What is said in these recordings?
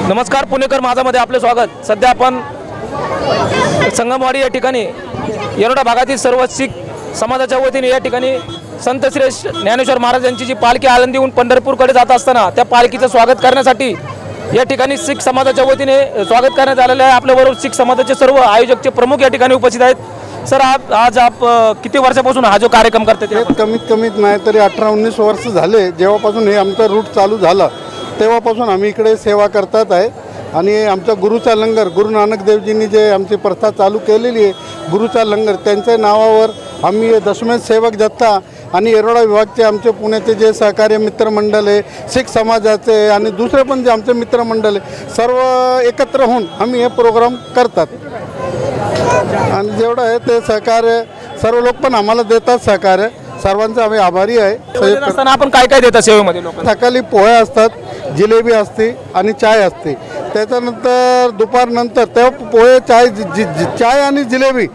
नमस्कार, पुणेकर माझामध्ये आपले स्वागत। सध्या आपण संगमवाडी या ठिकाणी येरोडा भागातील सर्व शीख समाजाच्या वतीने या ठिकाणी संत श्रेष्ठ ज्ञानेश्वर महाराज यांची जी पालखी आळंदीहून पंढरपूरकडे जात असताना त्या पालखीचं स्वागत करण्यासाठी या ठिकाणी शीख समाजाच्या वतीने स्वागत करण्यात आलेले आहे। आपल्याबरोबर शीख समाजाचे सर्व आयोजकचे प्रमुख या ठिकाणी उपस्थित आहेत। सर, आज आप किती वर्षापासून हा जो कार्यक्रम करते? कमीत नाही तरी 18-19 वर्ष झाले। जेव्हापासून हे आमचा रूट चालू झाला तेव्हापासून आम्ही इकडे सेवा करतात आहे। आणि आमचा गुरुचा लंगर, गुरु नानक देवजींनी जे आमची प्रथा चालू केलेली आहे गुरुचा लंगर, त्यांच्या नावावर आम्ही दशमेश सेवक जत्था आणि येरोडा विभागचे आमचे पुण्याचे जे सहकार्य मित्रमंडळ आहे, शीख समाजाचे आणि दुसरे पण जे आमचे मित्रमंडळ आहे, सर्व एकत्र होऊन आम्ही हे प्रोग्राम करतात। आणि जेवढं आहे ते सहकार्य सर्व लोक पण आम्हाला देतात सहकार्य, सर्वांचे आम्ही आभारी आहे। असताना आपण काय काय देता सेवेमध्ये? लोक सकाळी पोहे असतात, जिलेबी असते आणि चाय असते। त्याच्यानंतर दुपारनंतर तेव्हा पोहे चाय आणि जिलेबी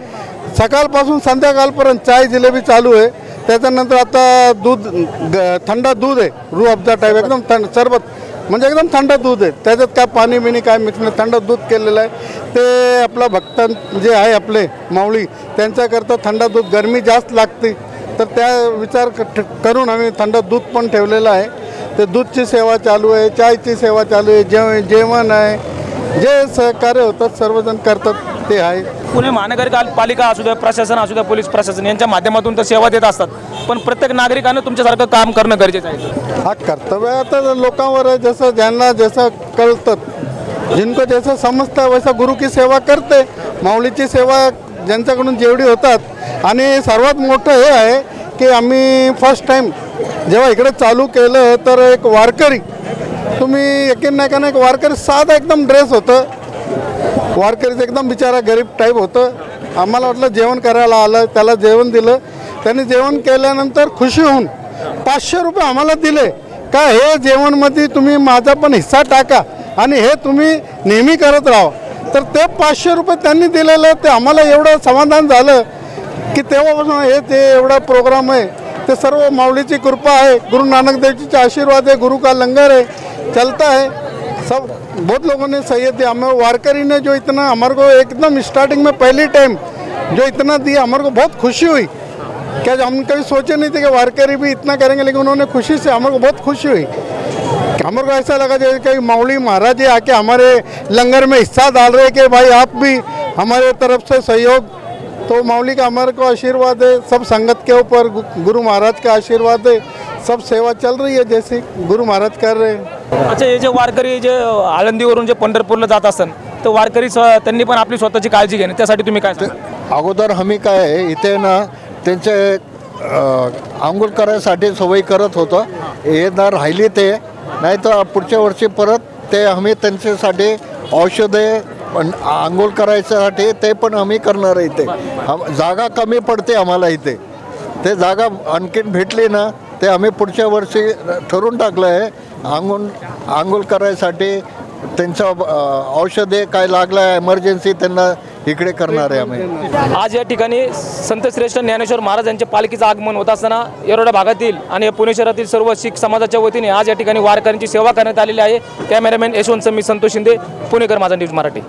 सकाळपासून संध्याकाळपर्यंत चाय जिलेबी चालू आहे। त्याच्यानंतर आता दूध, थंड दूध आहे, रूह अफजा टाईप एकदम थंड सरबत, म्हणजे एकदम थंड दूध आहे, त्याच्यात काय पाणी बिणी काय मिक्स नाही, थंड दूध केलेलं आहे। ते आपला भक्तां जे आहे आपले माऊली त्यांच्याकरता थंड दूध, गरमी जास्त लागते तर त्या विचार करून आम्ही थंड दूध पण ठेवलेलं आहे। ते दूधची सेवा चालू आहे, चायची सेवा चालू आहे, जेवण आहे, जे सहकार्य होतात सर्वजण करतात ते आहे। पुणे महानगरपालिका असू द्या, प्रशासन असू द्या, पोलीस प्रशासन यांच्या माध्यमातून तर सेवा देत असतात, पण प्रत्येक नागरिकानं तुमच्यासारखं काम करणं गरजेचं आहे। हा कर्तव्य आता लोकांवर आहे, जसं ज्यांना जसं कळतं, जिनको जैसा समजतं वैसा गुरु की सेवा करते। माऊलीची सेवा ज्यांच्याकडून जेवढी होतात। आणि सर्वात मोठं हे आहे की आम्ही फर्स्ट टाईम जेव्हा इकडे चालू केलं तर एक वारकरी, तुम्ही यकीन नाही का, एक वारकरी साधा एकदम ड्रेस होतं, वारकरीचं एकदम बिचारा गरीब टाईप होतं। आम्हाला वाटलं जेवण करायला आलं, त्याला जेवण दिलं, त्यांनी जेवण केल्यानंतर खुशी होऊन 500 रुपये आम्हाला दिले का हे जेवणमध्ये तुम्ही माझा पण हिस्सा टाका आणि हे तुम्ही नेहमी करत राहा। तर ते 500 रुपये त्यांनी दिलेलं ते आम्हाला एवढं समाधान झालं की तेव्हापासून हे ते एवढा प्रोग्राम आहे ते सर्व माऊलीची कृपा है, गुरु नानक देव जी का आशीर्वाद है, गुरु का लंगर है, चलता है। सब बहुत लोगों ने सहयोग दिया। हमें वारकरी ने जो इतना हमारे को एकदम स्टार्टिंग में पहली टाइम जो इतना दिया, हमारे को बहुत खुशी हुई। क्या हम कभी सोचे नहीं थे कि वारकरी भी इतना करेंगे, लेकिन उन्होंने खुशी से हमारे को बहुत खुशी हुई। हमारे को ऐसा लगा जैसे कि माऊली महाराज जी आके हमारे लंगर में हिस्सा डाल रहे कि भाई आप भी हमारे तरफ से सहयोग। तो माऊली का हमारे को आशीर्वाद है, सब संगत के ऊपर गुरु महाराज का आशीर्वाद है, सब सेवा चल रही है जैसे गुरु महाराज कर रहे हैं। अच्छा, हे जे वारकरी जे आळंदीवरून जे पंढरपूरला जात असतात तर वारकरी त्यांनी पण आपली स्वतःची काळजी घेणे, त्यासाठी तुम्ही काय सांगा? अगोदर आम्ही काय आहे इथे ना त्यांचे आंघोळ करायसाठी सवय करत होतं, हे ना राहिली ते, नाही तर पुढच्या वर्षी परत ते आम्ही त्यांच्यासाठी औषधे पण आंघोळ करायच्यासाठी ते पण आम्ही करणार आहे। इथे जागा कमी पडते आम्हाला, इथे ते जागा आणखीन भेटली ना ते आम्ही पुढच्या वर्षी ठरवून टाकलं आहे आंघोळ करायसाठी त्यांचं औषधे काय लागलं आहे इमर्जन्सी त्यांना इकडे करणार आहे आम्ही। आज या ठिकाणी संत श्रेष्ठ ज्ञानेश्वर महाराज यांच्या पालखीचं आगमन होत असताना येरोडा भागातील आणि पुणे शहरातील सर्व शीख समाजाच्या वतीने आज या ठिकाणी वारकऱ्यांची सेवा करण्यात आलेली आहे। कॅमेरामॅन यशवंत मी संतोष शिंदे, पुणेकर माझा न्यूज मराठी।